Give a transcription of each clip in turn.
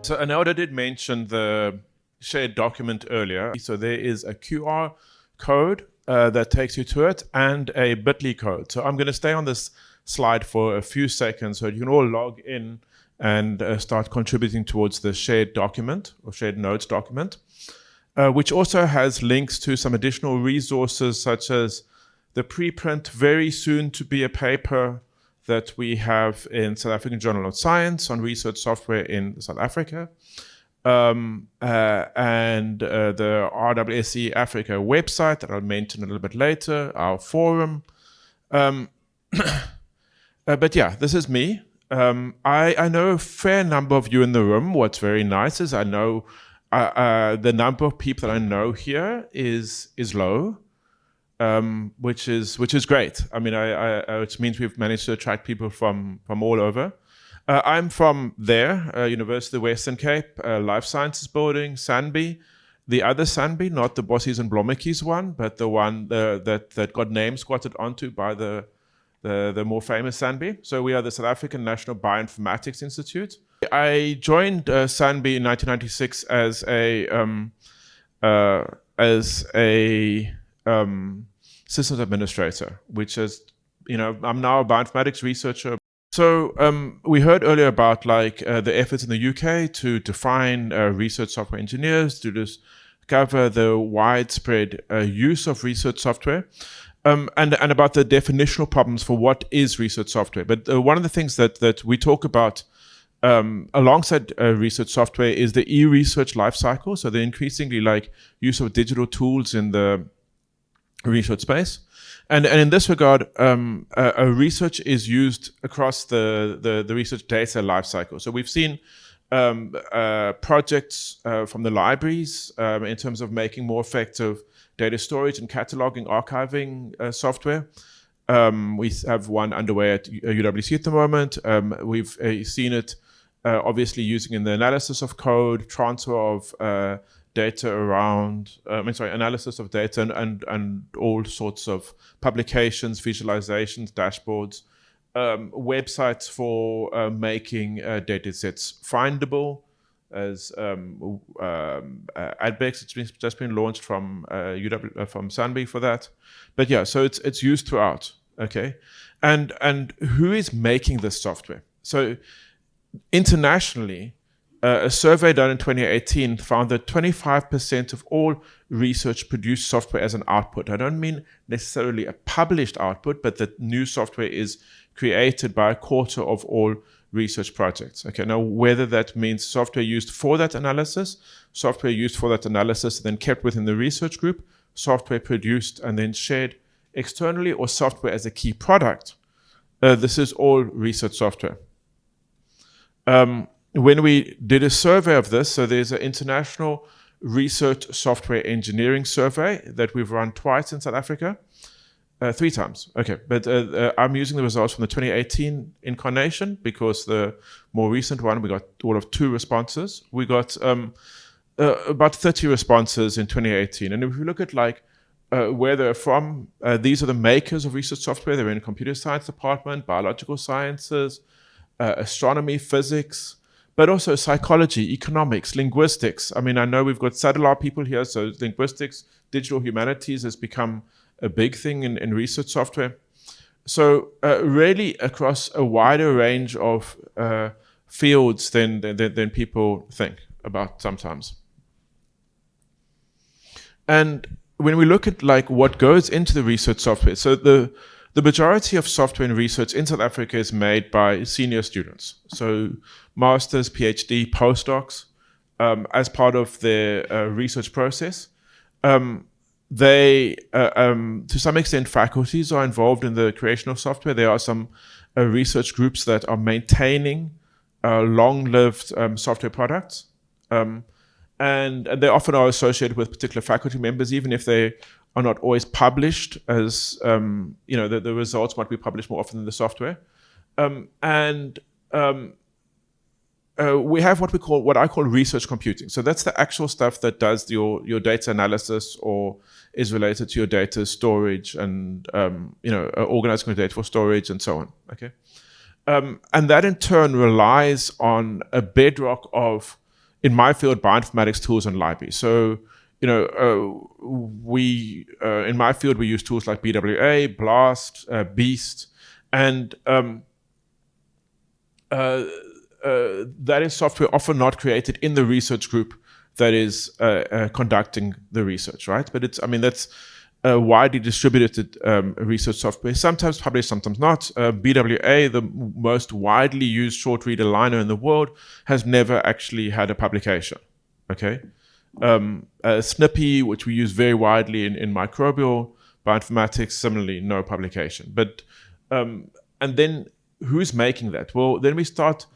So Anelda did mention the shared document earlier. So there is a QR code that takes you to it and a bit.ly code. So I'm going to stay on this slide for a few seconds so you can all log in and start contributing towards the shared document or shared notes document, which also has links to some additional resources such as the preprint, very soon to be a paper that we have in South African Journal of Science on research software in South Africa, and the RSSE-Africa website that I'll mention a little bit later, our forum. But yeah, this is me. I know a fair number of you in the room. What's very nice is I know the number of people that I know here is low. Which is great. I mean, which means we've managed to attract people from all over. I'm from there, University of the Western Cape, Life Sciences Building, SANBI. The other SANBI, not the Bossies and Blommetjies one, but the one that got name squatted onto by the more famous SANBI. So we are the South African National Bioinformatics Institute. I joined SANBI in 1996 as a systems administrator, which is, I'm now a bioinformatics researcher. So we heard earlier about the efforts in the UK to define research software engineers, to discover the widespread use of research software, and about the definitional problems for what is research software. But one of the things that we talk about alongside research software is the e-research lifecycle. So the increasingly use of digital tools in the research space. And in this regard, research is used across the research data lifecycle. So we've seen projects from the libraries in terms of making more effective data storage and cataloging, archiving software. We have one underway at UWC at the moment. We've seen it obviously using in the analysis of code, transfer of data around, analysis of data and all sorts of publications, visualizations, dashboards, websites for making data sets findable, as AdBex, it's just been launched from from SANBI for that. But yeah, so it's used throughout, okay? And who is making this software? So internationally, a survey done in 2018 found that 25% of all research produced software as an output. I don't mean necessarily a published output, but that new software is created by a quarter of all research projects. Okay, now whether that means software used for that analysis, software used for that analysis then kept within the research group, software produced and then shared externally, or software as a key product, this is all research software. When we did a survey of this, so there's an international research software engineering survey that we've run twice in South Africa, 3 times. Okay, but I'm using the results from the 2018 incarnation because the more recent one, we got all of 2 responses. We got about 30 responses in 2018. And if we look at where they're from, these are the makers of research software. They're in computer science department, biological sciences, astronomy, physics, but also psychology, economics, linguistics. I mean, I know we've got satellite people here, so linguistics, digital humanities has become a big thing in research software. So really across a wider range of fields than people think about sometimes. And when we look at what goes into the research software, so the majority of software in research in South Africa is made by senior students. So masters, PhD, postdocs, as part of their research process. They, to some extent, faculties are involved in the creation of software. There are some research groups that are maintaining long-lived software products. And they often are associated with particular faculty members, even if they are not always published as, the results might be published more often than the software. We have what I call research computing. So that's the actual stuff that does your data analysis or is related to your data storage and, organizing your data for storage and so on, okay? And that in turn relies on a bedrock of in my field, bioinformatics tools and libraries. So, you know, in my field, we use tools like BWA, BLAST, BEAST, and that is software often not created in the research group that is conducting the research, right? But that's widely distributed research software, sometimes published, sometimes not. BWA, the most widely used short read aligner in the world, has never actually had a publication, okay? SNPI, which we use very widely in microbial bioinformatics, similarly, no publication. But, and then who's making that? Well, then we start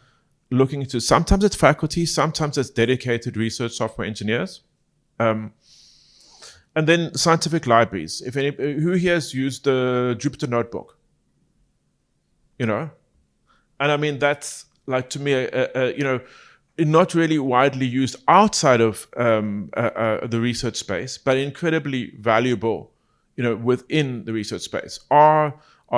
looking into, sometimes it's faculty, sometimes it's dedicated research software engineers. And then scientific libraries. Who here has used the Jupyter Notebook? You know? And I mean, that's like, to me, you know, not really widely used outside of the research space, but incredibly valuable, you know, within the research space. Our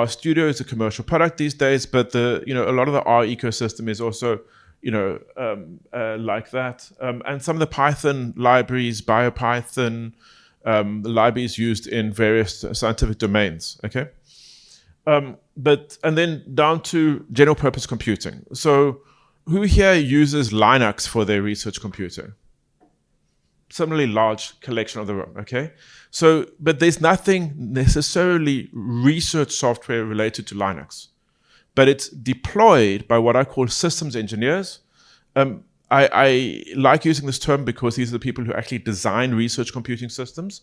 studio is a commercial product these days, but a lot of the R ecosystem is also, you know, like that. And some of the Python libraries, BioPython, the libraries used in various scientific domains, okay? And then down to general purpose computing. So who here uses Linux for their research computing? Similarly large collection of the room, okay? So, but there's nothing necessarily research software related to Linux, but it's deployed by what I call systems engineers. I like using this term because these are the people who actually design research computing systems.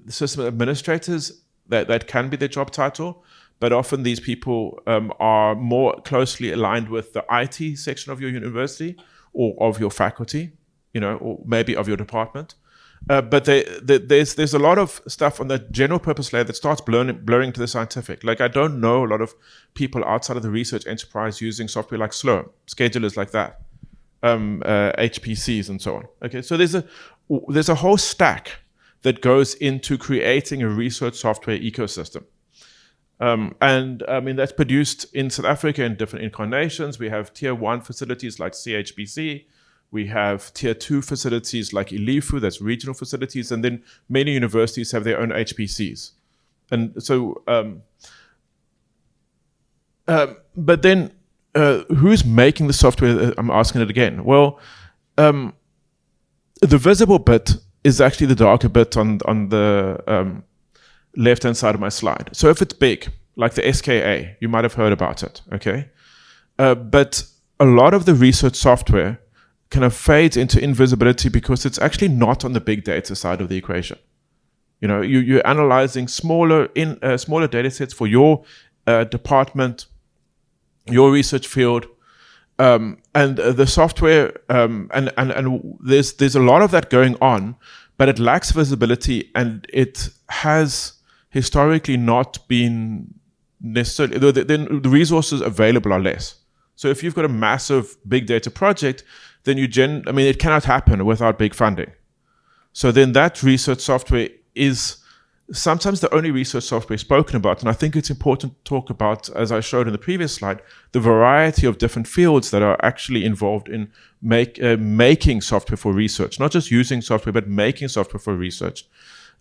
System administrators, that can be their job title, but often these people are more closely aligned with the IT section of your university or of your faculty, you know, or maybe of your department. But there's a lot of stuff on the general purpose layer that starts blurring to the scientific. Like, I don't know a lot of people outside of the research enterprise using software like Slurm, schedulers like that, HPCs and so on. Okay, so there's a whole stack that goes into creating a research software ecosystem. And I mean, that's produced in South Africa in different incarnations. We have tier 1 facilities like CHBC. We have tier 2 facilities like ILIFU, that's regional facilities, and then many universities have their own HPCs. And so, but then who's making the software? I'm asking it again. Well, the visible bit is actually the darker bit on the left-hand side of my slide. So if it's big, like the SKA, you might have heard about it, okay? But a lot of the research software kind of fades into invisibility because it's actually not on the big data side of the equation. You know, you're analyzing smaller data sets for your department, your research field, and the software, and there's a lot of that going on, but it lacks visibility, and it has historically not been necessarily, the resources available are less. So if you've got a massive big data project, then it cannot happen without big funding. So then that research software is sometimes the only research software spoken about. And I think it's important to talk about, as I showed in the previous slide, the variety of different fields that are actually involved in making software for research, not just using software, but making software for research.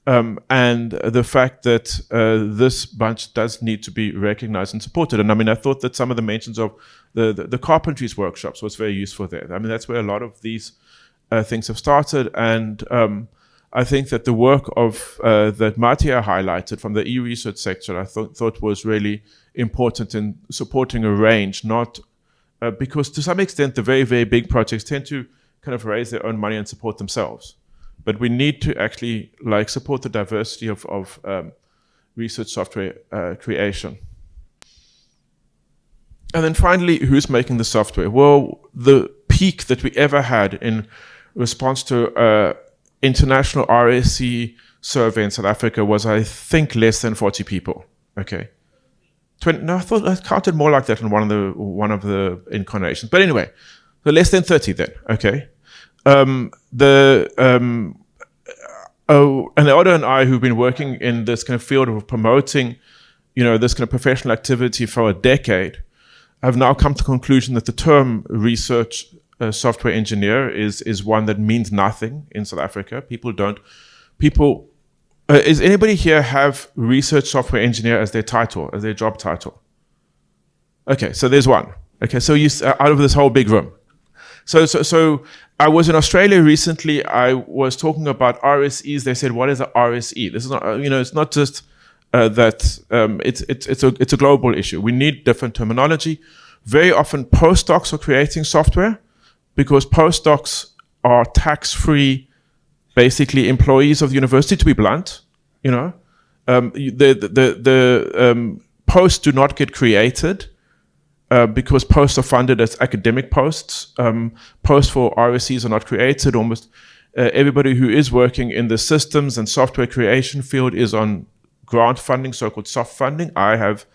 And the fact that this bunch does need to be recognized and supported. And I mean, I thought that some of the mentions of the carpentries workshops was very useful there. I mean, that's where a lot of these things have started. And I think that the work of that Mattia highlighted from the e-research sector, I thought was really important in supporting a range, not because to some extent the very, very big projects tend to kind of raise their own money and support themselves. But we need to actually support the diversity of research software creation. And then finally, who's making the software? Well, the peak that we ever had in response to international RSSE survey in South Africa was, I think, less than 40 people. Okay, 20, no, I thought I counted more like that in one of the incarnations. But anyway, so less than 30 then. Okay. And Oda and I, who've been working in this kind of field of promoting, this kind of professional activity for a decade, have now come to the conclusion that the term research software engineer is one that means nothing in South Africa. Is anybody here have research software engineer as their title, as their job title? Okay, so there's one. Okay, so you out of this whole big room. So I was in Australia recently. I was talking about RSEs. They said, "What is an RSE?" This is not, it's not just that. It's a global issue. We need different terminology. Very often, postdocs are creating software because postdocs are tax-free, basically employees of the university. To be blunt, the posts do not get created. Because posts are funded as academic posts. Posts for RSEs are not created. Almost everybody who is working in the systems and software creation field is on grant funding, so-called soft funding. I have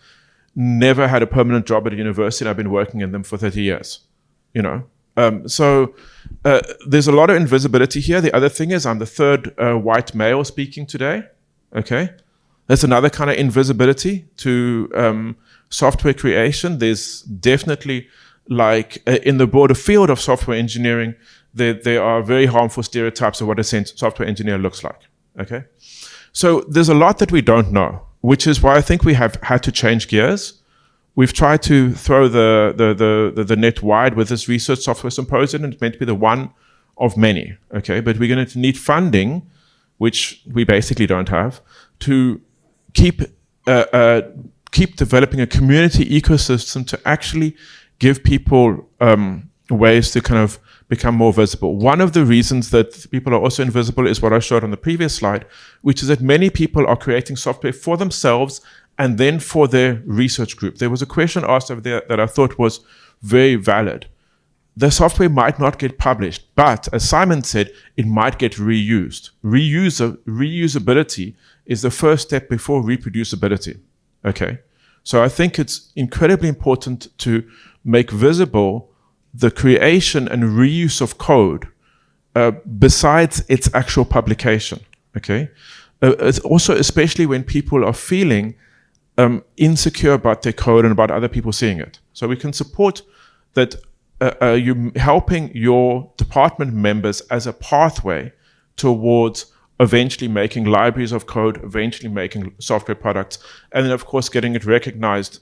never had a permanent job at a university, and I've been working in them for 30 years. So there's a lot of invisibility here. The other thing is I'm the third white male speaking today. Okay, that's another kind of invisibility to software creation. There's definitely, in the broader field of software engineering, there are very harmful stereotypes of what a software engineer looks like. Okay, so there's a lot that we don't know, which is why I think we have had to change gears. We've tried to throw the net wide with this research software symposium, and it's meant to be the one of many. Okay, but we're going to need funding, which we basically don't have, to keep developing a community ecosystem to actually give people ways to kind of become more visible. One of the reasons that people are also invisible is what I showed on the previous slide, which is that many people are creating software for themselves and then for their research group. There was a question asked over there that I thought was very valid. The software might not get published, but as Simon said, it might get reused. Reusability is the first step before reproducibility. Okay, so I think it's incredibly important to make visible the creation and reuse of code besides its actual publication. Okay, it's also especially when people are feeling insecure about their code and about other people seeing it. So we can support that you helping your department members as a pathway towards eventually making libraries of code, eventually making software products, and then of course getting it recognized.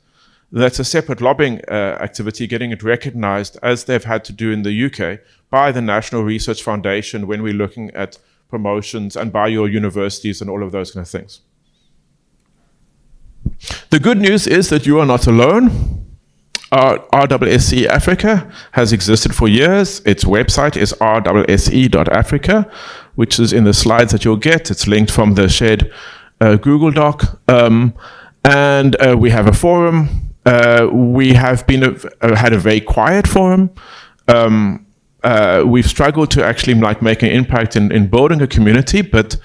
That's a separate lobbying activity, getting it recognized as they've had to do in the UK by the National Research Foundation when we're looking at promotions, and by your universities and all of those kind of things. The good news is that you are not alone. RSSE-Africa has existed for years. Its website is rsse.africa, which is in the slides that you'll get. It's linked from the shared Google Doc. And we have a forum. We have had a very quiet forum. We've struggled to actually make an impact in building a community, but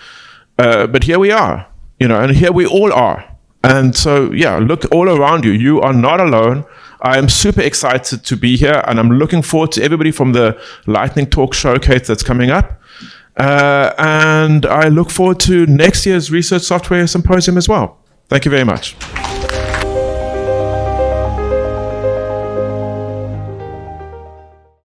here we are, and here we all are. And so, yeah, look all around you. You are not alone. I am super excited to be here, and I'm looking forward to everybody from the Lightning Talk Showcase that's coming up. And I look forward to next year's Research Software Symposium as well. Thank you very much.